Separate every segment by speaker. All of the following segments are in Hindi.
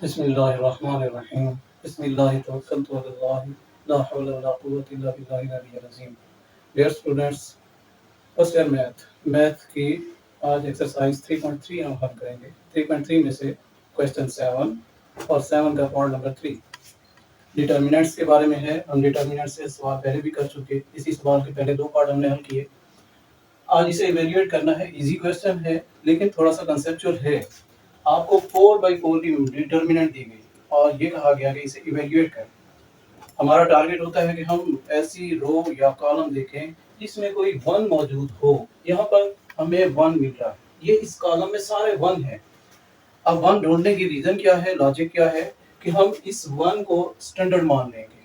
Speaker 1: बिस्मिल्लाहिर्रहमानिर्रहीम। बिस्मिल्लाहि तवक्कलतु अलल्लाह, ला हौला वला कुव्वता इल्ला बिल्लाहिल अलिय्यिल अज़ीम। Dear students, first year math की आज एक्सरसाइज 3.3 हम हल करेंगे। 3.3 में से क्वेश्चन 7 और 7 का पार्ट नंबर 3 डिटर्मिनेंट्स के बारे में है। हम डिटर्मिनेंट्स से सवाल पहले भी कर चुके, इसी सवाल के पहले 2 पार्ट हमने हल किए। आज इसे इवेल्युएट करना है। इजी क्वेश्चन है लेकिन थोड़ा सा कंसेप्चुअल है। आपको 4/4 की डिटर्मिनेंट दी गई और ये कहा गया कि इसे इवेल्युएट करें। हमारा टारगेट होता है कि हम ऐसी रो या कॉलम देखें जिसमें कोई 1 मौजूद हो। यहाँ पर हमें 1 मिल रहा है, ये इस कॉलम में सारे 1 हैं। अब 1 ढूंढने की रीजन क्या है, लॉजिक क्या है कि हम इस 1 को स्टैंडर्ड मान लेंगे।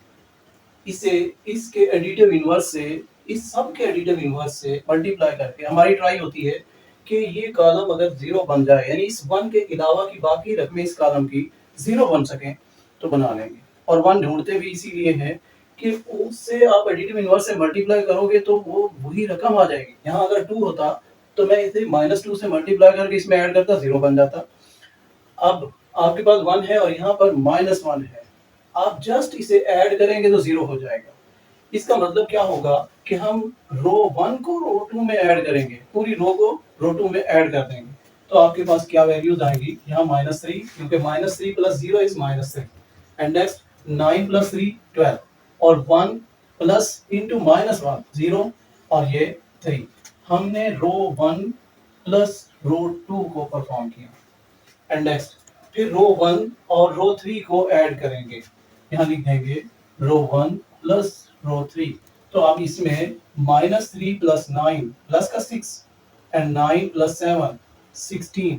Speaker 1: इसे इसके एडिटिव इनवर्स से, इस सब के एडिटिव इनवर्स से मल्टीप्लाई करके हमारी ट्राई होती है कि ये कॉलम अगर 0 बन जाए, यानी इस 1 के अलावा की बाकी रकमें इस कॉलम की 0 बन सकें तो बना लेंगे। और 1 ढूंढते भी इसीलिए है कि उससे आप एडिटिव इनवर्स से मल्टीप्लाई करोगे तो वो वही रकम आ जाएगी। यहाँ अगर 2 होता तो मैं इसे -2 से मल्टीप्लाई करके इसमें ऐड करता, 0 बन जाता। अब आपके पास 1 है और यहाँ पर -1 है, आप जस्ट इसे ऐड करेंगे तो 0 हो जाएगा। इसका मतलब क्या होगा कि हम रो 1 को रो 2 में ऐड करेंगे, पूरी रो को रो 2 में ऐड कर देंगे तो आपके पास क्या वैल्यूज आएंगी, यहाँ -3, क्योंकि -3 + 0 इज -3। एंड नेक्स्ट 9 + 3 12 और 1 प्लस इंटू -1 0 और ये 3। हमने रो 1 प्लस रो 2 को परफॉर्म किया। एंड नेक्स्ट फिर रो 1 और रो 3 को ऐड करेंगे, यहाँ लिख देंगे रो 1 प्लस रो 3। तो अब इसमें -3 + 9 प्लस का 6 एंड 9 + 7 16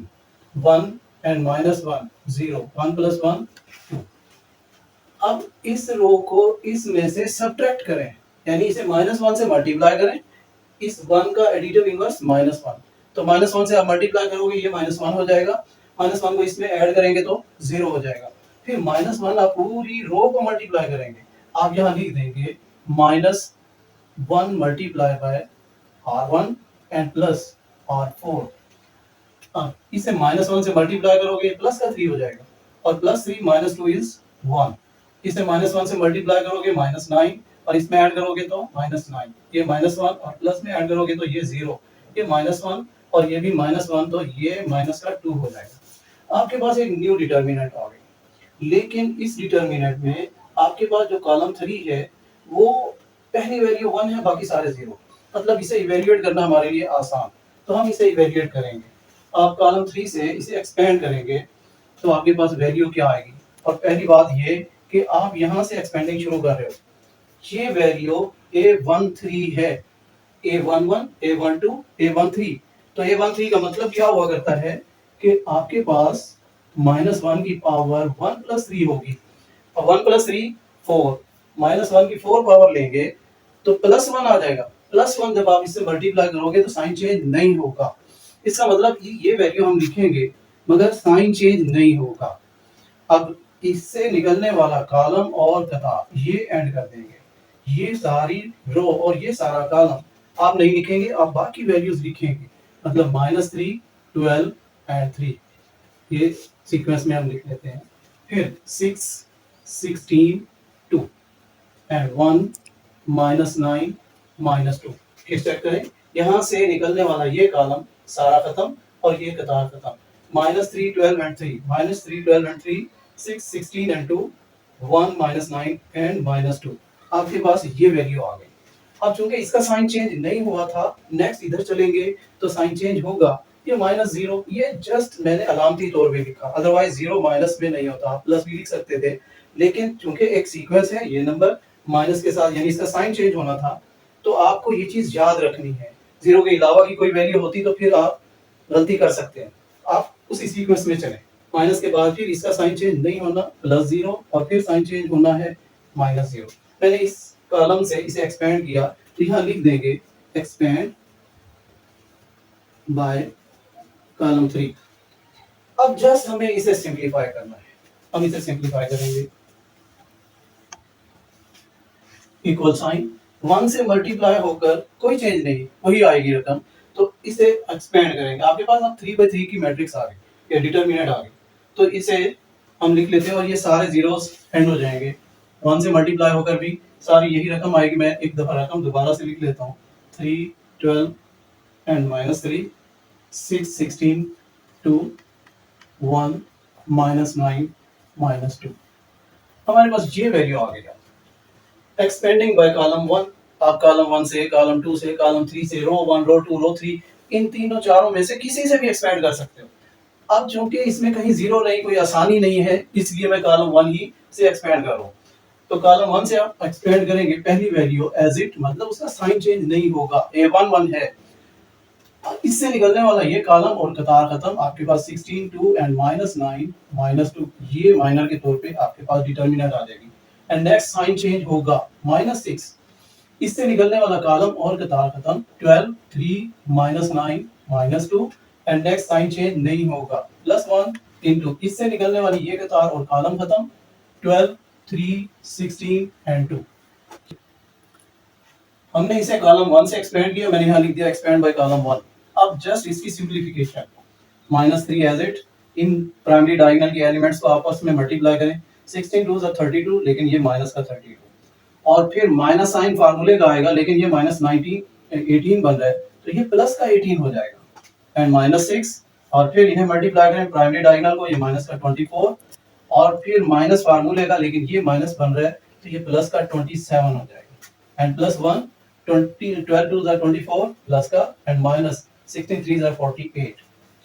Speaker 1: 1 एंड -1 0 1 + 1 2। अब इस रो को इसमें से सब्ट्रैक्ट करें, यानी इसे -1 से मल्टीप्लाई करें। इस 1 का एडिटिव इनवर्स -1, तो -1 से आप मल्टीप्लाई करोगे ये -1 हो जाएगा, -1 को इसमें ऐड करेंगे तो 0 हो जाएगा। फिर -1 आप पूरी रो को मल्टीप्लाई करेंगे, आप यहाँ लिख देंगे -1 multiply by R1 and plus R4। इसे -1 से मल्टीप्लाई करोगे प्लस का 3 हो जाएगा और +3 - 2 इज 1। इसे -1 से मल्टीप्लाई करोगे -9 और इसमें ऐड करोगे तो -9। ये -1 और प्लस में ऐड करोगे तो ये 0, ये -1 और ये भी -1, तो ये -2 हो जाएगा। आपके पास एक न्यू डिटर्मिनेंट आ गई। लेकिन इस डिटर्मिनेंट में आपके पास जो कॉलम 3 है वो पहली वैल्यू 1 है, बाकी सारे 0। मतलब इसे इवेल्युएट करना हमारे लिए आसान, तो हम इसे इवेल्युएट करेंगे। आप कॉलम 3 से इसे एक्सपेंड करेंगे तो आपके पास वैल्यू क्या आएगी। और पहली बात ये कि आप यहाँ से एक्सपेंडिंग शुरू कर रहे हो, ये वैल्यू A13 है, A11 A12 A13। तो A13 का मतलब क्या हुआ करता है कि आपके पास -1 की पावर 1 + 3 होगी और 1 + 3 4, -1 की 4 पावर लेंगे तो +1 आ जाएगा। +1 जब आप इससे मल्टीप्लाई करोगे तो साइन चेंज नहीं होगा। इसका मतलब ये वैल्यू हम लिखेंगे मगर साइन चेंज नहीं होगा। अब इससे निकलने वाला कॉलम और कतार ये ऐड कर देंगे, ये सारी रो और ये सारा कॉलम आप नहीं लिखेंगे, आप बाकी वैल्यूज लिखेंगे। मतलब -3 12 एंड 3, ये सीक्वेंस में हम लिख लेते हैं। फिर 6 16 2 एंड 1 -9 -2। फिर चेक करें, यहाँ से निकलने वाला ये कॉलम सारा खत्म और ये कतार खत्म। -3 12 एंड 3 -3 12 एंड 3 6 16 एंड 2 1 -9 एंड -2। आपके पास ये वैल्यू आ गई। अब चूंकि इसका साइन चेंज नहीं हुआ था, नेक्स्ट इधर चलेंगे तो साइन चेंज होगा। ये -0, ये जस्ट मैंने अलामती तौर पे लिखा, अदरवाइज 0 माइनस में नहीं होता, आप प्लस भी लिख सकते थे। लेकिन चूंकि एक सीक्वेंस है, ये नंबर माइनस के साथ, यानी इसका साइन चेंज होना था, तो आपको ये चीज याद रखनी है। 0 के अलावा की कोई वैल्यू होती तो फिर आप गलती कर सकते हैं। आप उसी सीक्वेंस में चलें, माइनस के बाद फिर इसका साइन चेंज नहीं होना, +0 और फिर साइन चेंज होना है -0। मैंने इस कॉलम से इसे एक्सपेंड किया तो यहाँ लिख देंगे एक्सपेंड बाय कॉलम 3। अब जस्ट हमें इसे सिंपलीफाई करना है, हम इसे सिंपलीफाई करेंगे। इक्वल साइन 1 से मल्टीप्लाई होकर कोई चेंज नहीं, वही आएगी रकम। तो इसे एक्सपेंड करेंगे, आपके पास अब 3/3 की मैट्रिक्स आ गई, ये डिटर्मिनेंट आ गई। तो इसे हम लिख लेते हैं और ये सारे जीरोस एंड हो जाएंगे। 1 से मल्टीप्लाई होकर भी सारी यही रकम आएगी। मैं एक दफा रकम दोबारा से लिख लेता हूँ। 3, 12 एंड -3, 6, 16, 2, 1, -9, -2। हमारे पास ये वैल्यू आ गया। एक्सपेंडिंग बाय कॉलम 1, आप कॉलम 1 से, कॉलम 2 से, कॉलम 3 से, रो 1, रो 2, रो 3, इन तीनों चारों में से किसी से भी एक्सपेंड कर सकते हो। अब चूंकि इसमें कहीं जीरो नहीं, कोई आसानी नहीं है, इसलिए मैं कॉलम 1 ही से एक्सपेंड कर रहा हूँ। तो कॉलम 1 से आप एक्सपेंड करेंगे, पहली वैल्यू एज इट, मतलब उसका साइन चेंज नहीं होगा, A1 1 है। इससे निकलने वाला ये कॉलम और कतार खत्म। आपके पास 16, 2 एंड -9, -2, ये माइनर के तौर पे आपके पास डिटर्मिनेंट आ जाएगी। एंड नेक्स्ट साइन चेंज होगा -6, इससे निकलने वाला कॉलम और कतार खत्म। 12, 3, -9, -2 एंड नेक्स्ट साइन चेंज नहीं होगा। +1 इनटू, इससे निकलने वाली ये कतार और कॉलम खत्म। 12, 3, 16 एंड 2। हमने इसे कॉलम 1 से एक्सपेंड किया, मैंने यहाँ लिख दिया एक्सपेंड बाय कॉलम 1। अब जस्ट इसकी simplification, -3 as it, in primary diagonal के एलिमेंट्स को आपस में मल्टीप्लाई करें। 16 2 32, लेकिन ये माइनस का 32, और फिर माइनस साइन फार्मूले का आएगा, लेकिन ये -19 18 बन रहा है, तो ये प्लस का 18 हो जाएगा। एंड -6, और फिर इन्हें मल्टीप्लाई करें प्राइमरी डायगोनल को, ये माइनस का 24, और फिर माइनस फार्मूले का, लेकिन ये माइनस बन रहा है, तो ये प्लस का 27 हो जाएगा। एंड +1, 20, 12 2 24 प्लस का, एंड -16 3 48।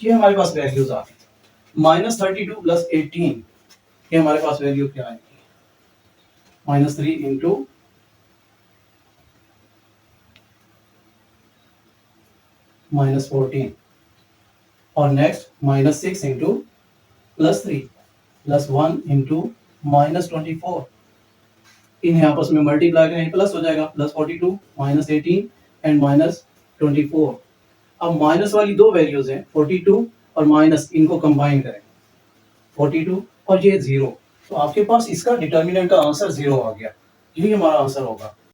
Speaker 1: ये हमारे पास वैल्यूज आ गई। -32 + 18, ये हमारे पास वैल्यू क्या आएगी? -3 इंटू -14, और नेक्स्ट -6 इंटू +3, +1 इंटू -24, इन्हें आपस में मल्टीप्लाई करें, प्लस हो जाएगा, +42, -18 एंड -24। अब माइनस वाली दो वैल्यूज हैं, 42 और माइनस, इनको कंबाइन करें, 42 और ये 0, तो आपके पास इसका डिटर्मिनेंट का आंसर 0 आ गया। यही हमारा आंसर होगा।